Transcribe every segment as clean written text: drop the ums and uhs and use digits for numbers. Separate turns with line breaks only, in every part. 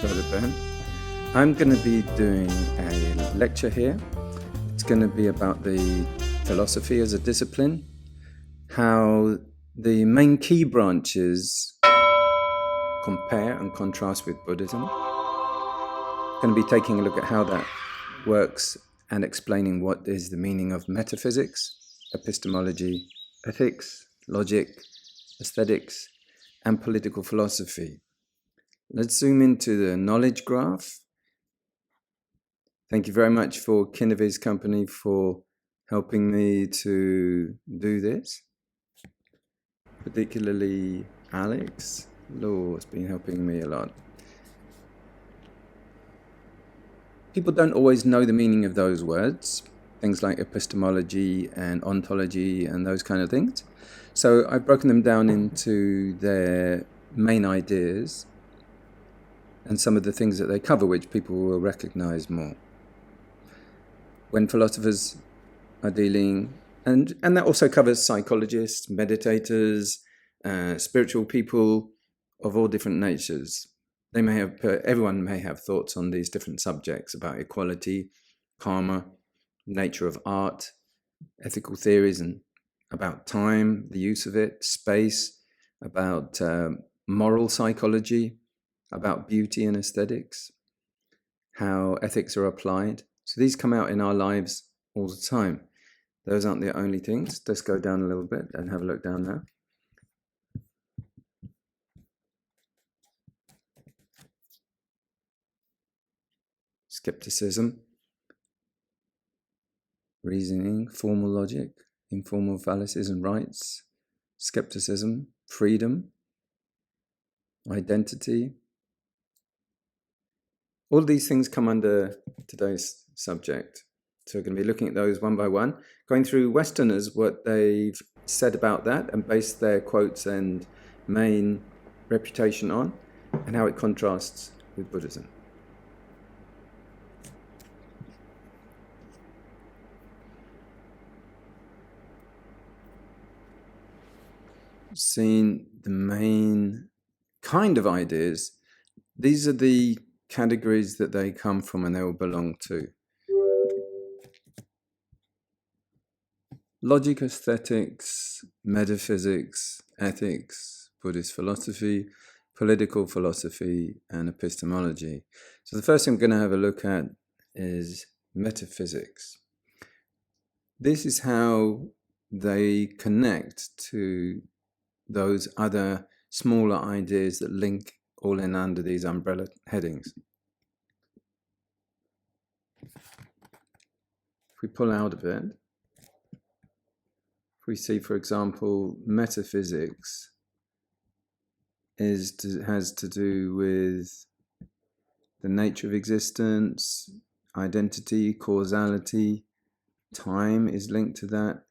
Ben. I'm going to be doing a lecture here. It's going to be about the philosophy as a discipline, how the main key branches compare and contrast with Buddhism. I'm going to be taking a look at how that works and explaining what is the meaning of metaphysics, epistemology, ethics, logic, aesthetics, and political philosophy. Let's zoom into the knowledge graph. Thank you very much for Kinnevy's company for helping me to do this. Particularly Alex Law has been helping me a lot. People don't always know the meaning of those words, things like epistemology and ontology and those kind of things. So I've broken them down into their main ideas and some of the things that they cover, which people will recognize more. When philosophers are dealing, and that also covers psychologists, meditators, spiritual people of all different natures. Everyone may have thoughts on these different subjects about equality, karma, nature of art, ethical theories, and about time, the use of it, space, about moral psychology, about beauty and aesthetics, how ethics are applied. So these come out in our lives all the time. Those aren't the only things. Let's go down a little bit and have a look down there. Skepticism, reasoning, formal logic, informal fallacies and rights, skepticism, freedom, identity. All these things come under today's subject. So we're going to be looking at those one by one, going through Westerners, what they've said about that and based their quotes and main reputation on, and how it contrasts with Buddhism. Seen the main kind of ideas. These are the categories that they come from and they will belong to. Logic, aesthetics, metaphysics, ethics, Buddhist philosophy, political philosophy, and epistemology. So the first thing I'm going to have a look at is metaphysics. This is how they connect to those other smaller ideas that link all in under these umbrella headings. If we pull out of it, if we see, for example, metaphysics has to do with the nature of existence, identity, causality, time is linked to that,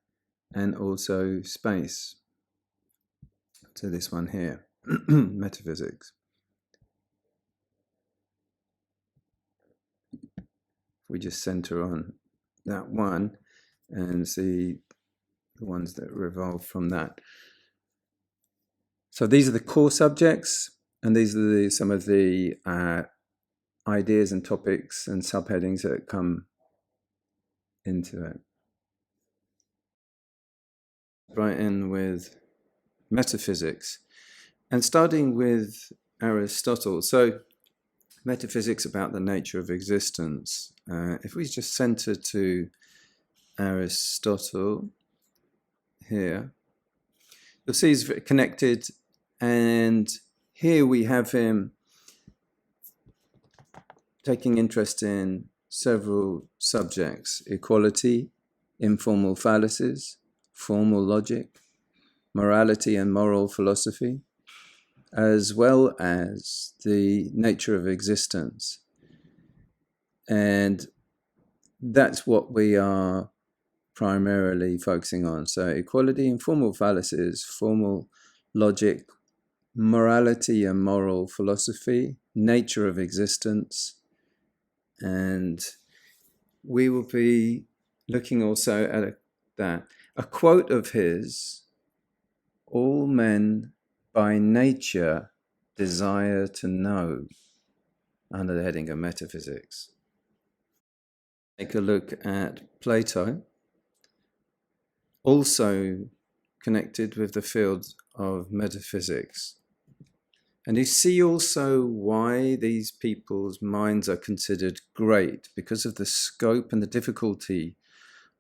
and also space. To this one here, metaphysics. We just center on that one and see the ones that revolve from that. So these are the core subjects, and these are some of the ideas and topics and subheadings that come into it. Right in with metaphysics, and starting with Aristotle. So metaphysics about the nature of existence. If we just center to Aristotle here, you'll see he's connected, and here we have him taking interest in several subjects: equality, informal fallacies, formal logic, morality and moral philosophy, as well as the nature of existence. And that's what we are primarily focusing on. So equality, informal fallacies, formal logic, morality and moral philosophy, nature of existence. And we will be looking also at a quote of his: all men by nature desire to know. under the heading of Metaphysics. Take a look at Plato, also connected with the field of metaphysics. And you see also why these people's minds are considered great, because of the scope and the difficulty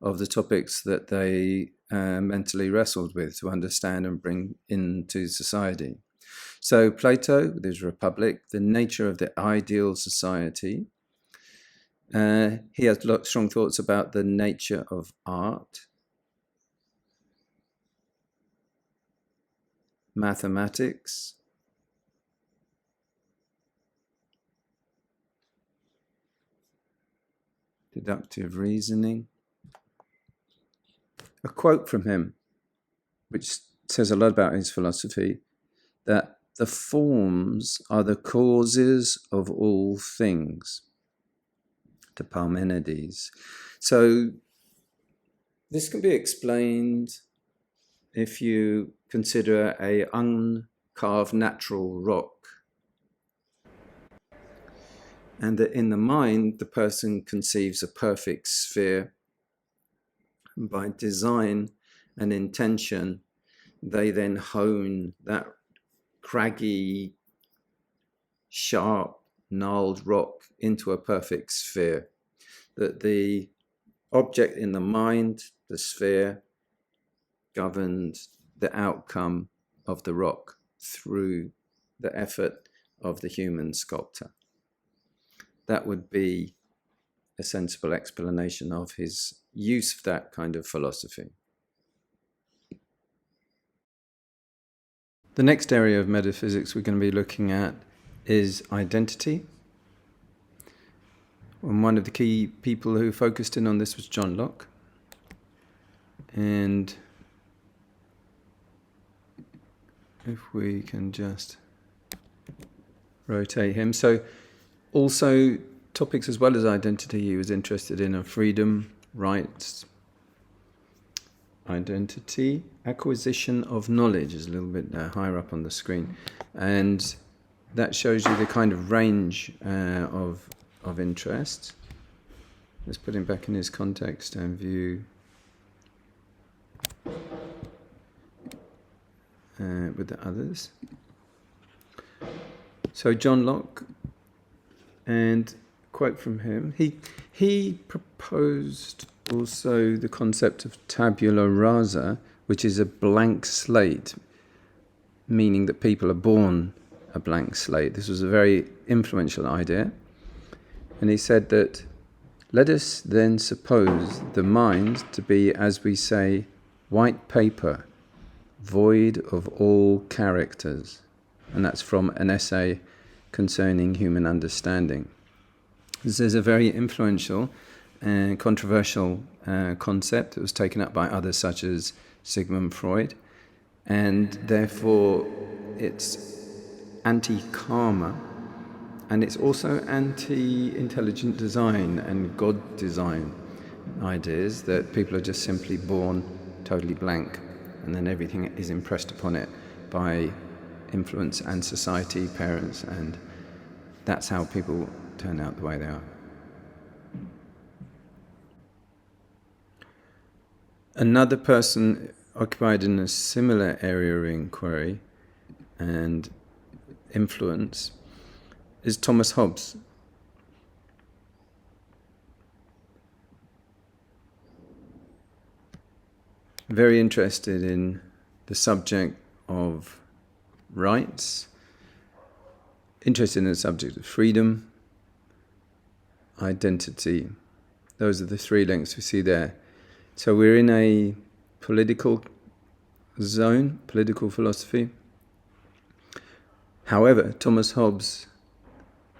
of the topics that they mentally wrestled with to understand and bring into society. So Plato, with his Republic, the nature of the ideal society. He has strong thoughts about the nature of art, mathematics, deductive reasoning. A quote from him, which says a lot about his philosophy, that the forms are the causes of all things, to Parmenides. So this can be explained if you consider a uncarved natural rock, and that in the mind the person conceives a perfect sphere. By design and intention, they then hone that craggy, sharp, gnarled rock into a perfect sphere. That the object in the mind, the sphere, governed the outcome of the rock through the effort of the human sculptor. That would be a sensible explanation of his use of that kind of philosophy. The next area of metaphysics we're going to be looking at is identity. And one of the key people who focused in on this was John Locke. And if we can just rotate him. So also topics as well as identity he was interested in are freedom, rights, identity, acquisition of knowledge is a little bit higher up on the screen, and that shows you the kind of range of interest. Let's put him back in his context and view with the others. So John Locke, and quote from him, he proposed also the concept of tabula rasa, which is a blank slate, meaning that people are born a blank slate. This was a very influential idea. And he said that, let us then suppose the mind to be, as we say, white paper, void of all characters. And that's from an essay concerning human understanding. This is a very influential and controversial concept that was taken up by others such as Sigmund Freud, and therefore it's anti-karma, and it's also anti-intelligent design and God design ideas, that people are just simply born totally blank and then everything is impressed upon it by influence and society, parents, and that's how people turn out the way they are. Another person occupied in a similar area of inquiry and influence is Thomas Hobbes. Very interested in the subject of rights, interested in the subject of freedom, identity. Those are the three links we see there. So we're in a political zone, political philosophy. However, Thomas Hobbes,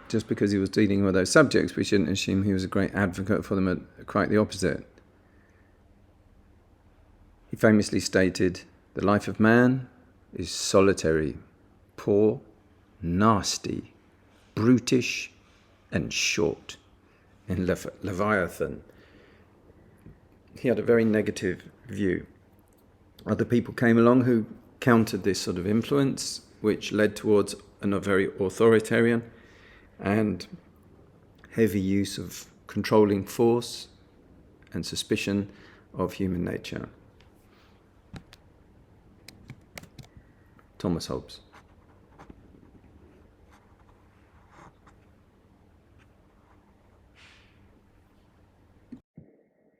just because he was dealing with those subjects, we shouldn't assume he was a great advocate for them. Quite the opposite. He famously stated, the life of man is solitary, poor, nasty, brutish, and short. In Leviathan, he had a very negative view. Other people came along who countered this sort of influence, which led towards a very authoritarian and heavy use of controlling force and suspicion of human nature. Thomas Hobbes.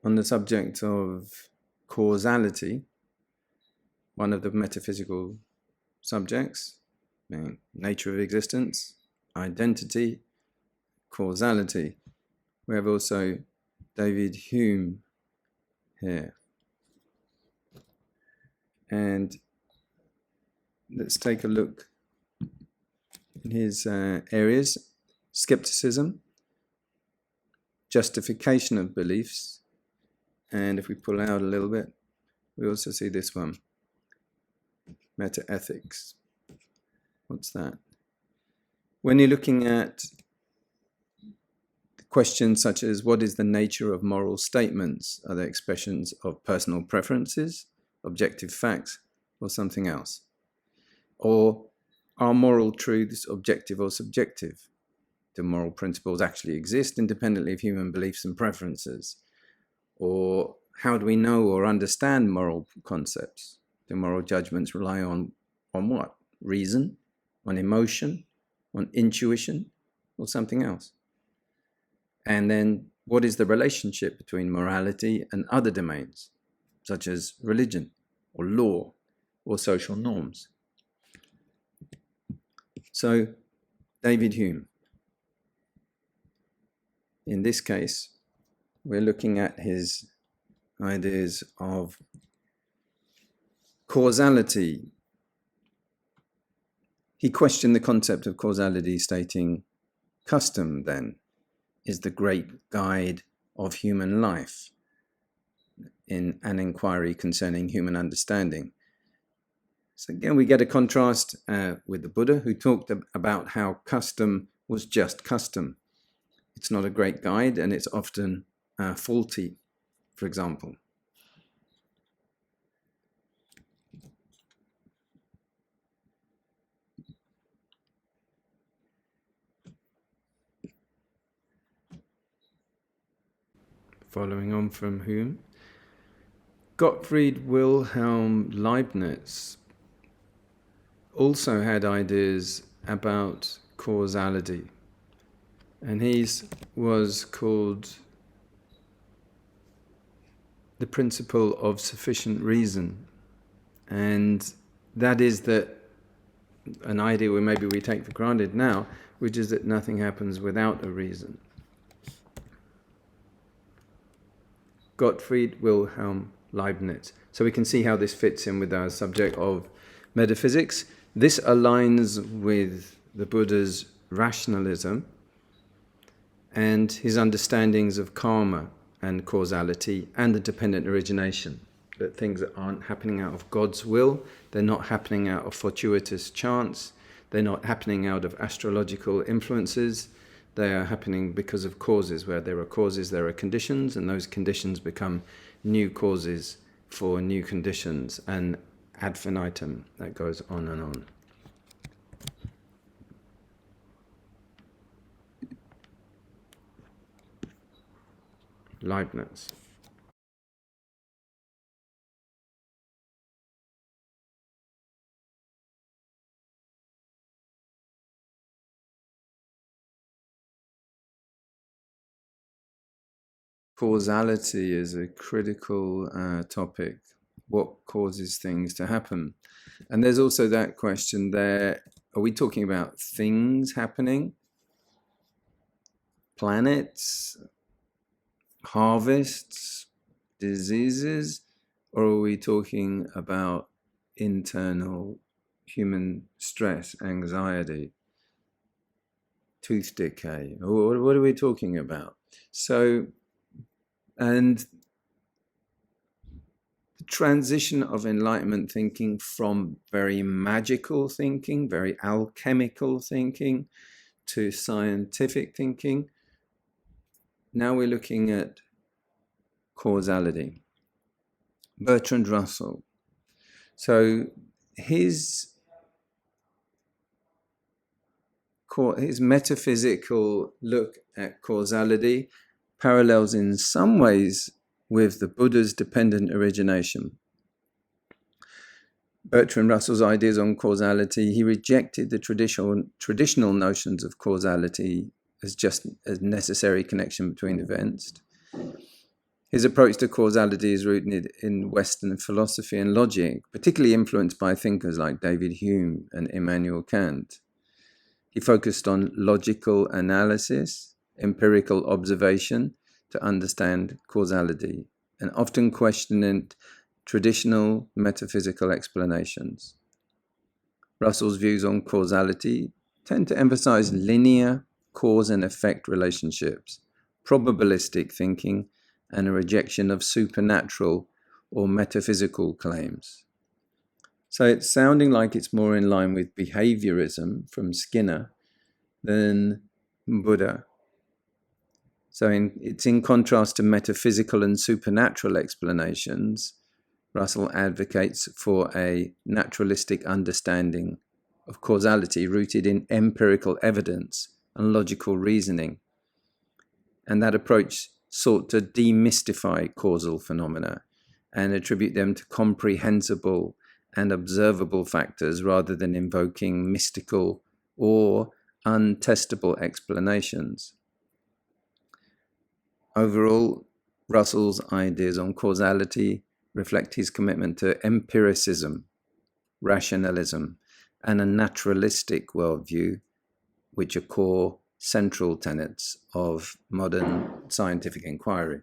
On the subject of causality, one of the metaphysical subjects, nature of existence, identity, causality. We have also David Hume here. And let's take a look in his areas: skepticism, justification of beliefs, and if we pull out a little bit, we also see this one, metaethics. What's that? When you're looking at questions such as what is the nature of moral statements? Are they expressions of personal preferences, objective facts, or something else? Or are moral truths objective or subjective? Do moral principles actually exist independently of human beliefs and preferences? Or how do we know or understand moral concepts? Do moral judgments rely on what? Reason, on emotion, on intuition, or something else? And then what is the relationship between morality and other domains, such as religion, or law, or social norms? So, David Hume. In this case, we're looking at his ideas of causality. He questioned the concept of causality, stating, custom, then, is the great guide of human life in an inquiry concerning human understanding. So again, we get a contrast with the Buddha, who talked about how custom was just custom. It's not a great guide, and it's often faulty, for example. Following on from Hume, Gottfried Wilhelm Leibniz also had ideas about causality, and his was called the principle of sufficient reason. And that is that an idea where maybe we take for granted now, which is that nothing happens without a reason. Gottfried Wilhelm Leibniz. So we can see how this fits in with our subject of metaphysics. This aligns with the Buddha's rationalism and his understandings of karma and causality and the dependent origination, that things that aren't happening out of God's will, they're not happening out of fortuitous chance, they're not happening out of astrological influences, they are happening because of causes. Where there are causes, there are conditions, and those conditions become new causes for new conditions, and ad infinitum, that goes on and on. Leibniz. Causality is a critical topic. What causes things to happen? And there's also that question there, are we talking about things happening? Planets? Harvests? Diseases? Or are we talking about internal human stress, anxiety, tooth decay? What are we talking about? So, and the transition of Enlightenment thinking from very magical thinking, very alchemical thinking, to scientific thinking, now we're looking at causality. Bertrand Russell. So his his metaphysical look at causality parallels in some ways with the Buddha's dependent origination. Bertrand Russell's ideas on causality, he rejected the traditional notions of causality as just a necessary connection between events. His approach to causality is rooted in Western philosophy and logic, particularly influenced by thinkers like David Hume and Immanuel Kant. He focused on logical analysis, empirical observation to understand causality, and often questioned traditional metaphysical explanations. Russell's views on causality tend to emphasize linear cause and effect relationships, probabilistic thinking, and a rejection of supernatural or metaphysical claims. So it's sounding like it's more in line with behaviorism from Skinner than Buddha. So it's in contrast to metaphysical and supernatural explanations. Russell advocates for a naturalistic understanding of causality rooted in empirical evidence and logical reasoning. And that approach sought to demystify causal phenomena and attribute them to comprehensible and observable factors rather than invoking mystical or untestable explanations. Overall, Russell's ideas on causality reflect his commitment to empiricism, rationalism, and a naturalistic worldview, which are core central tenets of modern scientific inquiry.